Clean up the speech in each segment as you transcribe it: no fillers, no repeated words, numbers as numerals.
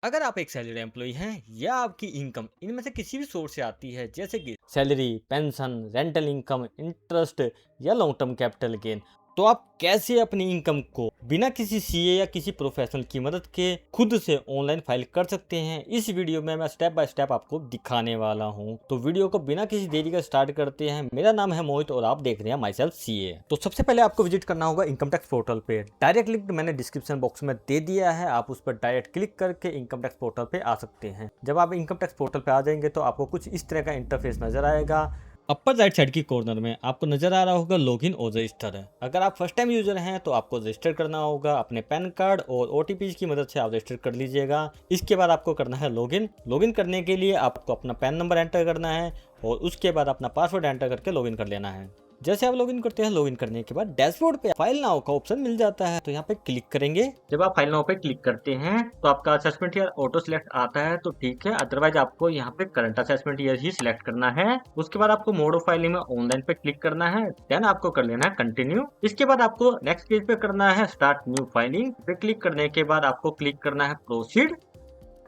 अगर आप एक सैलरी एम्प्लॉय हैं या आपकी इनकम इनमें से किसी भी सोर्स से आती है, जैसे कि salary, pension, rental income, interest या लॉन्ग टर्म कैपिटल गेन, तो आप कैसे अपनी इनकम को बिना किसी सीए या किसी प्रोफेशनल की मदद के खुद से ऑनलाइन फाइल कर सकते हैं, इस वीडियो में मैं स्टेप बाय स्टेप आपको दिखाने वाला हूं। तो वीडियो को बिना किसी देरी का स्टार्ट करते हैं। मेरा नाम है मोहित और आप देख रहे हैं माई सेल्फ सीए। तो सबसे पहले आपको विजिट करना होगा इनकम टैक्स पोर्टल पे। डायरेक्ट लिंक मैंने डिस्क्रिप्शन बॉक्स में दे दिया है, आप उस पर डायरेक्ट क्लिक करके इनकम टैक्स पोर्टल पे आ सकते हैं। जब आप इनकम टैक्स पोर्टल पे आ जाएंगे तो आपको कुछ इस तरह का इंटरफेस नजर आएगा। अपर राइट साइड की कॉर्नर में आपको नजर आ रहा होगा लॉगिन और रजिस्टर है। अगर आप फर्स्ट टाइम यूजर हैं तो आपको रजिस्टर करना होगा अपने पैन कार्ड और ओटीपी की मदद से आप रजिस्टर कर लीजिएगा। इसके बाद आपको करना है लॉगिन। लॉगिन करने के लिए आपको अपना पैन नंबर एंटर करना है और उसके बाद अपना पासवर्ड एंटर करके लॉगिन कर लेना है। जैसे आप लॉगिन करते हैं, लॉगिन करने के बाद डैशबोर्ड पे फाइल नाउ का ऑप्शन मिल जाता है, तो यहाँ पे क्लिक करेंगे। जब आप फाइल नाउ पे क्लिक करते हैं तो आपका असेसमेंट ईयर ऑटो सिलेक्ट आता है, तो ठीक है। अदरवाइज आपको यहाँ पे करंट असेसमेंट ईयर ही सिलेक्ट करना है। उसके बाद आपको मोड ऑफ फाइलिंग में ऑनलाइन पे क्लिक करना है, देन आपको कर लेना है कंटिन्यू। इसके बाद आपको नेक्स्ट पेज पे करना है स्टार्ट न्यू फाइलिंग पे क्लिक करने के बाद आपको क्लिक करना है प्रोसीड।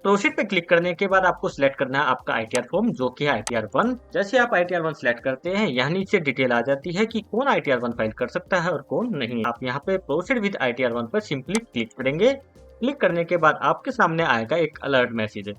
प्रोसीड पे क्लिक करने के बाद आपको सिलेक्ट करना है आपका आईटीआर फॉर्म, जो कि है आईटीआर 1। जैसे आप आईटीआर 1 सिलेक्ट करते हैं, यहाँ नीचे डिटेल आ जाती है कि कौन आईटीआर 1 फाइल कर सकता है और कौन नहीं। आप यहाँ पे प्रोसीड विद आईटीआर 1 पर सिंपली क्लिक करेंगे। क्लिक करने के बाद आपके सामने आएगा एक अलर्ट मैसेज,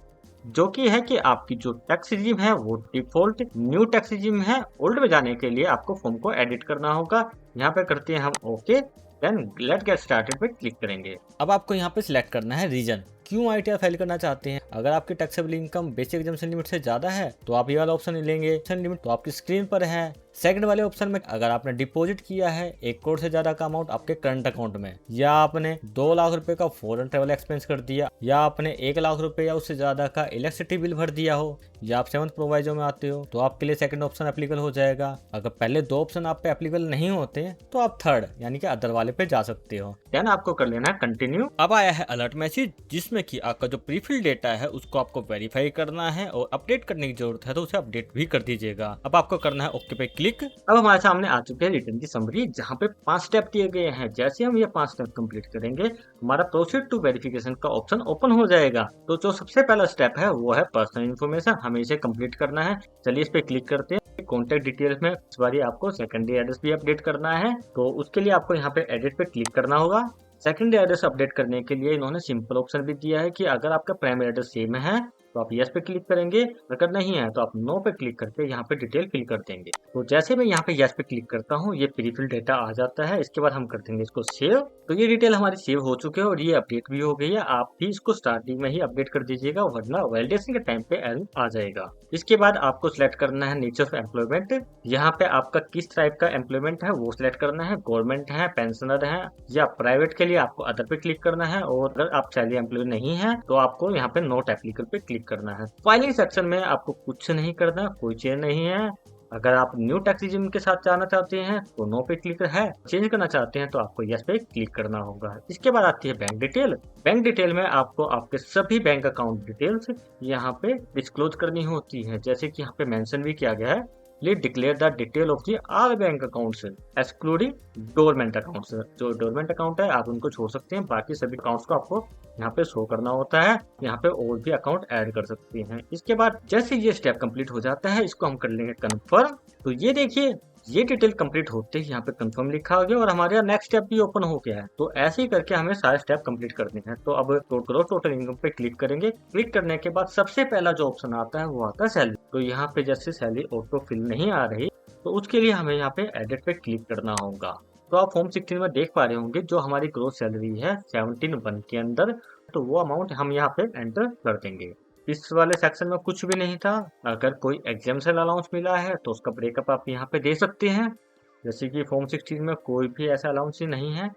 जो कि है कि आपकी जो टैक्स रिजीम है वो डिफॉल्ट न्यू टैक्स रिजीम है। ओल्ड में जाने के लिए आपको फॉर्म को एडिट करना होगा। यहाँ पे करते हैं हम okay, then let get started पे क्लिक करेंगे। अब आपको यहाँ पे सिलेक्ट करना है रीजन, क्यों आईटीआर फाइल करना चाहते हैं। अगर आपकी taxable income basic exemption limit से ज्यादा है तो आप ये वाला ऑप्शन लेंगे। लिमिट तो आपकी स्क्रीन पर है। सेकंड वाले ऑप्शन में अगर आपने डिपॉजिट किया है 1 करोड़ से ज्यादा का अमाउंट आपके करंट अकाउंट में, या आपने 2 लाख रुपए का फॉरेन ट्रेवल एक्सपेंस कर दिया, या आपने 1 लाख रुपए या उससे ज्यादा का इलेक्ट्रिसिटी बिल भर दिया हो, या आप 7th प्रोवाइजर में आते हो, तो आपके लिए सेकंड ऑप्शन एप्लीकेबल हो जाएगा। अगर पहले 2 ऑप्शन आप पे एप्लीकेबल नहीं होते तो आप थर्ड यानी कि अदर वाले पे जा सकते हो। देन आपको कर लेना है कंटिन्यू। अब आया है अलर्ट मैसेज, जिसमें कि आपका जो प्रीफिल डेटा है उसको आपको वेरीफाई करना है और अपडेट करने की जरूरत है तो उसे अपडेट भी कर दीजिएगा। अब आपको करना है ओके पे क्लिक। अब हमारे सामने आ चुके हैं रिटर्न की समरी, जहाँ पे 5 स्टेप दिए गए हैं। जैसे हम ये 5 स्टेप कंप्लीट करेंगे, हमारा प्रोसीड टू वेरिफिकेशन का ऑप्शन ओपन हो जाएगा। तो जो सबसे पहला स्टेप है वो है पर्सनल इन्फॉर्मेशन, हमें इसे कंप्लीट करना है। चलिए इस पे क्लिक करते हैं। कॉन्टेक्ट डिटेल्स में इस बार आपको सेकेंडरी एड्रेस भी अपडेट करना है, तो उसके लिए आपको यहाँ पे एडिट पे क्लिक करना होगा। सेकेंडरी एड्रेस अपडेट करने के लिए इन्होंने सिंपल ऑप्शन भी दिया है कि अगर आपका प्राइमरी एड्रेस सेम है तो आप यस पे क्लिक करेंगे, अगर नहीं है तो आप नो पे क्लिक करके यहाँ पे डिटेल फिल कर देंगे। तो जैसे मैं यहाँ पे यस पे क्लिक करता हूँ, ये प्री फिल डेटा आ जाता है। इसके बाद हम कर देंगे इसको सेव। तो ये डिटेल हमारी सेव हो चुके हैं और ये अपडेट भी हो गई है। आप भी इसको स्टार्टिंग में ही अपडेट कर दीजिएगा, वरना वैलिडेशन के टाइम पे एरर आ जाएगा। इसके बाद आपको सिलेक्ट करना है नेचर ऑफ एम्प्लॉयमेंट। यहाँ पे आपका किस टाइप का एम्प्लॉयमेंट है वो सिलेक्ट करना है, गवर्नमेंट है, पेंशनर है या प्राइवेट के लिए आपको अदर पे क्लिक करना है। और अगर आप सैलरी एम्प्लॉय नहीं है तो आपको यहाँ पे नोट एप्लीकेबल पे क्लिक करना है। फाइलिंग सेक्शन में आपको कुछ नहीं करना, कोई चेंज नहीं है। अगर आप न्यू टैक्स रिजिम के साथ जाना चाहते हैं तो नो पे क्लिक है, चेंज करना चाहते हैं तो आपको यस पे क्लिक करना होगा। इसके बाद आती है बैंक डिटेल। बैंक डिटेल में आपको आपके सभी बैंक अकाउंट डिटेल्स यहाँ पे डिस्क्लोज करनी होती है, जैसे कि यहाँ पे मेंशन भी किया गया है, please declare the detail of the all bank accounts excluding dormant accounts. जो डोरमेंट अकाउंट है आप उनको छोड़ सकते हैं, बाकी सभी अकाउंट्स को आपको यहाँ पे शो करना होता है। यहाँ पे और भी अकाउंट ऐड कर सकते हैं। इसके बाद जैसे ये स्टेप कंप्लीट हो जाता है, इसको हम कर लेंगे कंफर्म। तो ये देखिए, ये डिटेल कंप्लीट होते ही यहाँ पे कंफर्म लिखा हो गया और हमारे यहाँ नेक्स्ट स्टेप भी ओपन हो गया है। तो ऐसे ही करके हमें सारे स्टेप कंप्लीट करने हैं। तो अब टोटल इनकम पे क्लिक करेंगे। क्लिक करने के बाद सबसे पहला जो ऑप्शन आता है वो आता है सैलरी। तो यहाँ पे जैसे सैलरी ऑटो फिल नहीं आ रही, तो उसके लिए हमें यहाँ पे एडिट पे क्लिक करना होगा। तो आप फॉर्म 16 में देख पा रहे होंगे जो हमारी ग्रोथ सैलरी है 17(1) के अंदर, तो वो अमाउंट हम यहाँ पे एंटर कर देंगे। इस वाले सेक्शन में कुछ भी नहीं था। अगर कोई एग्जाम्शन अलाउंस मिला है तो उसका ब्रेकअप आप यहाँ पे दे सकते हैं। जैसे कि फॉर्म 16 में कोई भी ऐसा अलाउंस ही नहीं है,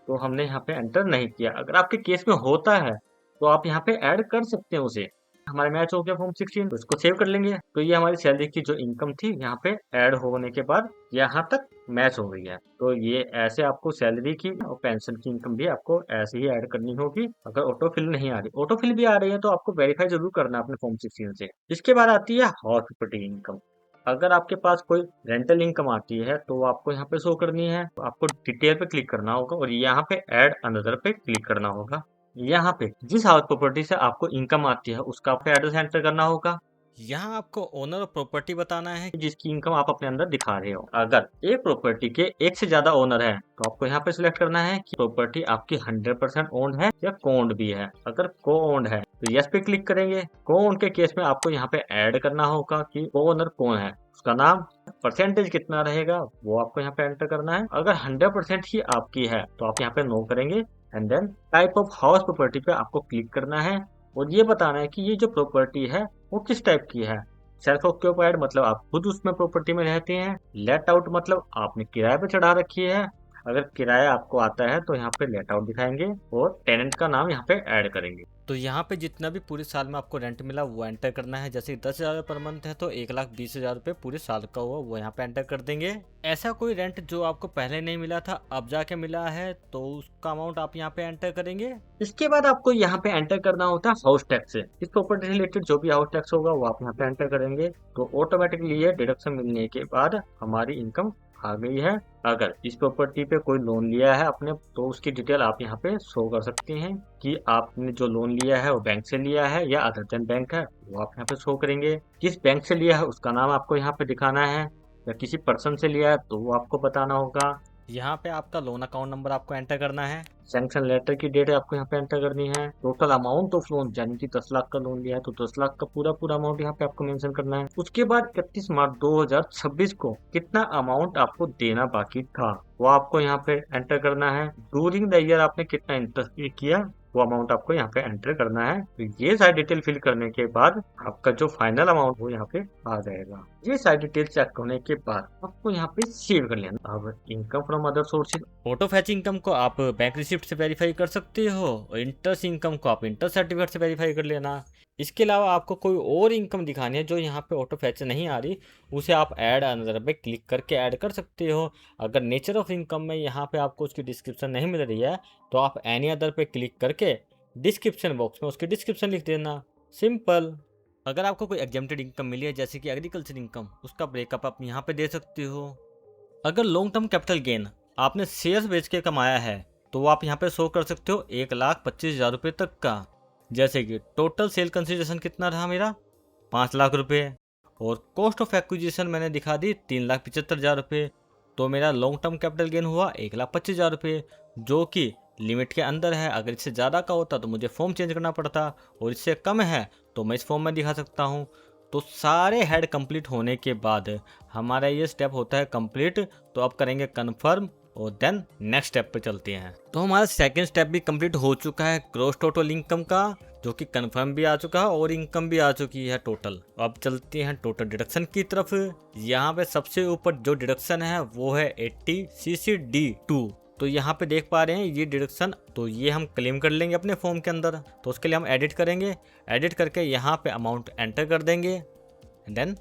तो हमने यहाँ पे एंटर नहीं किया। अगर आपके केस में होता है तो आप यहाँ पे ऐड कर सकते हैं उसे। हमारा मैच हो गया फॉर्म 16, तो इसको सेव कर लेंगे। तो ये हमारी सैलरी की जो इनकम थी यहाँ पे ऐड होने के बाद यहाँ तक मैच हो गई है। तो ये ऐसे आपको सैलरी की और पेंशन की इनकम भी आपको ऐसे ही ऐड करनी होगी। अगर ऑटो फिल नहीं आ रही, ऑटो फिल भी आ रही है तो आपको वेरीफाई जरूर करना है अपने फॉर्म 16 से। इसके बाद आती है हाउस प्रॉपर्टी इनकम। अगर आपके पास कोई रेंटल इनकम आती है तो आपको यहाँ पे शो करनी है। तो आपको डिटेल पे क्लिक करना होगा और यहाँ पे ऐड अनदर पे क्लिक करना होगा। यहाँ पे जिस हाउस प्रॉपर्टी से आपको इनकम आती है उसका आपको एड्रेस एंटर करना होगा। यहाँ आपको ओनर ऑफ प्रॉपर्टी बताना है जिसकी इनकम आप अपने अंदर दिखा रहे हो। अगर एक प्रॉपर्टी के एक से ज्यादा ओनर है तो आपको यहाँ पे सिलेक्ट करना है कि प्रॉपर्टी आपकी 100% ओन्ड है या कोन्ड भी है। अगर को ओन्ड है तो यस पे क्लिक करेंगे। को ओन्ड के केस में आपको यहाँ पे ऐड करना होगा कि को ओनर कौन है, उसका नाम, परसेंटेज कितना रहेगा वो आपको यहाँ पे एंटर करना है। अगर 100% ही आपकी है तो आप यहाँ पे नो करेंगे and then type of house property पे आपको क्लिक करना है और ये बताना है कि ये जो प्रॉपर्टी है वो किस टाइप की है। सेल्फ ऑक्यूपाइड मतलब आप खुद उसमें प्रॉपर्टी में रहते हैं। लेट आउट मतलब आपने किराए पे चढ़ा रखी है। अगर किराया आपको आता है तो यहाँ पे लेट आउट दिखाएंगे और टेनेंट का नाम यहाँ पे ऐड करेंगे। तो यहाँ पे जितना भी पूरे साल में आपको रेंट मिला वो एंटर करना है। जैसे 10,000 पर मंथ है तो 1,20,000 रुपये पूरे साल का हुआ वो यहाँ पे एंटर कर देंगे। ऐसा कोई रेंट जो आपको पहले नहीं मिला था अब जाके मिला है तो उसका अमाउंट आप यहाँ पे एंटर करेंगे। इसके बाद आपको यहाँ पे एंटर करना होता है हाउस टैक्स। इस प्रॉपर्टी से रिलेटेड जो भी हाउस टैक्स होगा वो आप यहाँ पे एंटर करेंगे तो ऑटोमेटिकली ये डिडक्शन मिलने के बाद हमारी इनकम आ गई है। अगर इस प्रॉपर्टी पे कोई लोन लिया है अपने तो उसकी डिटेल आप यहाँ पे शो कर सकते हैं कि आपने जो लोन लिया है वो बैंक से लिया है या अदर देन बैंक है, वो आप यहाँ पे शो करेंगे। किस बैंक से लिया है उसका नाम आपको यहाँ पे दिखाना है या किसी पर्सन से लिया है तो वो आपको बताना होगा। यहाँ पे आपका लोन अकाउंट नंबर आपको एंटर करना है। सैंक्शन लेटर की डेट आपको यहाँ पे एंटर करनी है। टोटल अमाउंट ऑफ लोन यानी कि 10 लाख का लोन लिया है तो 10 लाख का पूरा पूरा अमाउंट यहाँ पे आपको मेंशन करना है। उसके बाद 31 मार्च 2026 को कितना अमाउंट आपको देना बाकी था वो आपको यहाँ पे एंटर करना है। ड्यूरिंग द ईयर आपने कितना इंटरेस्ट पे किया वो अमाउंट आपको यहाँ पे एंटर करना है। तो ये सारी डिटेल फिल करने के बाद आपका जो फाइनल अमाउंट वो यहाँ पे आ जाएगा। ये सारी डिटेल चेक होने के बाद आपको यहाँ पे सेव कर लेना। अब income from other sources, auto fetch income को आप बैंक रिसिप्ट से वेरीफाई कर सकते हो और इंटरेस्ट इनकम को आप इंटरेस्ट सर्टिफिकेट से वेरीफाई कर लेना। इसके अलावा आपको कोई और इनकम दिखानी है जो यहाँ पे ऑटो फैच नहीं आ रही उसे आप ऐड अनदर पे क्लिक करके ऐड कर सकते हो। अगर नेचर ऑफ इनकम में यहाँ पे आपको उसकी डिस्क्रिप्शन नहीं मिल रही है तो आप एनी अदर पे क्लिक करके डिस्क्रिप्शन बॉक्स में उसकी डिस्क्रिप्शन लिख देना, सिंपल। अगर आपको कोई एग्जेम्प्टेड इनकम मिली है जैसे कि एग्रीकल्चर इनकम उसका ब्रेकअप आप यहाँ पे दे सकते हो। अगर लॉन्ग टर्म कैपिटल गेन आपने शेयर्स बेच के कमाया है तो वो आप यहाँ पे शो कर सकते हो 1,25,000 रुपये तक का। जैसे कि टोटल सेल कंसिडरेशन कितना रहा मेरा 5 लाख रुपये और कॉस्ट ऑफ एक्विजिशन मैंने दिखा दी 3,75,000 रुपये। तो मेरा लॉन्ग टर्म कैपिटल गेन हुआ 1,25,000 रुपये जो कि लिमिट के अंदर है। अगर इससे ज़्यादा का होता तो मुझे फॉर्म चेंज करना पड़ता और इससे कम है तो मैं इस फॉर्म में दिखा सकता हूँ। तो सारे हेड कंप्लीट होने के बाद हमारा ये स्टेप होता है कंप्लीट। तो अब करेंगे कन्फर्म और देन नेक्स्ट स्टेप पे चलते हैं। तो हमारा सेकंड स्टेप भी कंप्लीट हो चुका है ग्रॉस टोटल इनकम का जो कि कंफर्म भी आ चुका है और इनकम भी आ चुकी है टोटल। अब चलते हैं टोटल डिडक्शन की तरफ। यहाँ पे सबसे ऊपर जो डिडक्शन है वो है 80 CCD2। तो यहाँ पे देख पा रहे हैं ये डिडक्शन, तो ये हम क्लेम कर लेंगे अपने फॉर्म के अंदर। तो उसके लिए हम एडिट करेंगे, एडिट करके यहाँ पे अमाउंट एंटर कर देंगे देन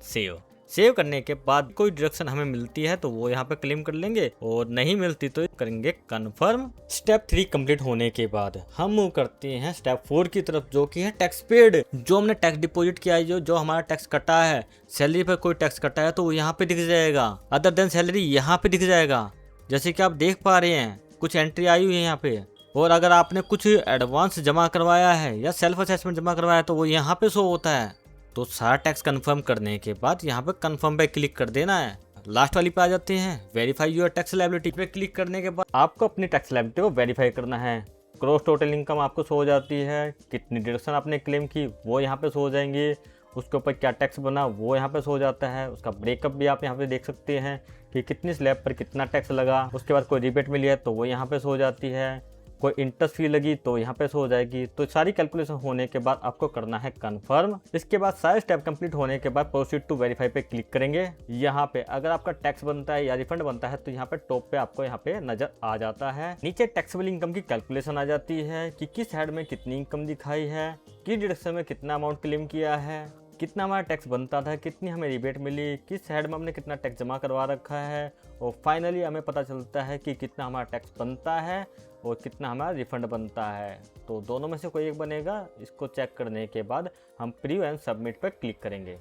सेव करने के बाद कोई डिडक्शन हमें मिलती है तो वो यहाँ पे क्लेम कर लेंगे और नहीं मिलती तो करेंगे कन्फर्म। स्टेप 3 कंप्लीट होने के बाद हम मूव करते हैं स्टेप 4 की तरफ जो कि है टैक्स पेड। जो हमने टैक्स डिपॉजिट किया है, जो हमारा टैक्स कटा है, सैलरी पर कोई टैक्स कटा है तो वो यहाँ पे दिख जाएगा। अदर देन सैलरी यहाँ पे दिख जाएगा जैसे कि आप देख पा रहे हैं कुछ एंट्री आई हुई है यहाँ पे। और अगर आपने कुछ एडवांस जमा करवाया है या सेल्फ असेसमेंट जमा करवाया है तो वो यहाँ पे शो होता है। तो सारा टैक्स कंफर्म करने के बाद यहाँ पे कंफर्म पे क्लिक कर देना है। लास्ट वाली पे आ जाते हैं वेरीफाई योर टैक्स लायबिलिटी पे क्लिक करने के बाद आपको अपनी टैक्स लायबिलिटी को वेरीफाई करना है। ग्रॉस टोटल इनकम आपको शो हो जाती है, कितनी डिडक्शन आपने क्लेम की वो यहाँ पे शो हो जाएंगे, उसके ऊपर क्या टैक्स बना वो यहाँ पे शो हो जाता है, उसका ब्रेकअप भी आप यहाँ पे देख सकते हैं कि कितनी स्लैब पर कितना टैक्स लगा। उसके बाद कोई रिबेट मिली है तो वो यहाँ पे शो हो जाती है, कोई इंटरेस्ट फी लगी तो यहाँ पे शो हो जाएगी। तो सारी कैलकुलेशन होने के बाद आपको करना है कंफर्म। इसके बाद सारे स्टेप कंप्लीट होने के बाद प्रोसीड टू वेरीफाई पे क्लिक करेंगे। यहाँ पे अगर आपका टैक्स बनता है या रिफंड बनता है तो यहाँ पे टॉप पे आपको यहाँ पे नजर आ जाता है। नीचे टैक्सेबल इनकम की कैलकुलेशन आ जाती है कि किस हेड में कितनी इनकम दिखाई है, किस डिडक्शन में कितना अमाउंट क्लेम किया है, कितना हमारा टैक्स बनता था, कितनी हमें रिबेट मिली, किस हेड में हमने कितना टैक्स जमा करवा रखा है और फाइनली हमें पता चलता है कि कितना हमारा टैक्स बनता है और कितना हमारा रिफंड बनता है। तो दोनों में से कोई एक बनेगा। इसको चेक करने के बाद हम प्रीव्यू एंड सबमिट पर क्लिक करेंगे।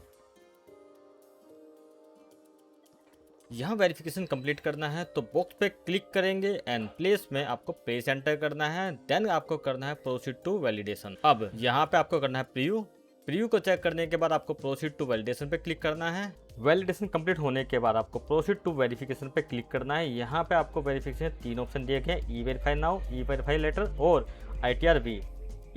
यहाँ वेरिफिकेशन कंप्लीट करना है तो बॉक्स पे क्लिक करेंगे एंड प्लेस में आपको प्लेस एंटर करना है, देन आपको करना है प्रोसीड टू वैलिडेशन। अब यहाँ पे आपको करना है प्रीव्यू को चेक करने के बाद आपको प्रोसीड टू वैलिडेशन पे क्लिक करना है। वैलिडेशन कंप्लीट होने के बाद आपको प्रोसीड टू वेरिफिकेशन पे क्लिक करना है। यहाँ पे आपको वेरिफिकेशन 3 ऑप्शन दिए गए, ई वेरीफाई नाउ, ई वेरीफाई लेटर और ITR-V।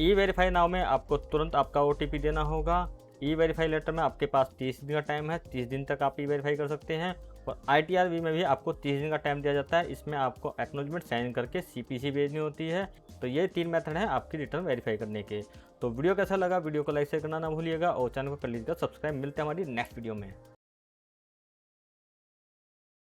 ई वेरीफाई नाउ में आपको तुरंत आपका OTP देना होगा। ई वेरीफाई लेटर में आपके पास 30 दिन का टाइम है, 30 दिन तक आप ई वेरीफाई कर सकते हैं। और ITR-V में भी आपको 30 दिन का टाइम दिया जाता है। इसमें आपको एक्नॉलेजमेंट साइन करके CPC भेजनी होती है। तो ये 3 मेथड हैं आपकी रिटर्न वेरीफाई करने के। तो वीडियो कैसा लगा, वीडियो को लाइक शेयर करना ना भूलिएगा और चैनल को कर लीजिएगा सब्सक्राइब। मिलते हैं हमारी नेक्स्ट वीडियो में।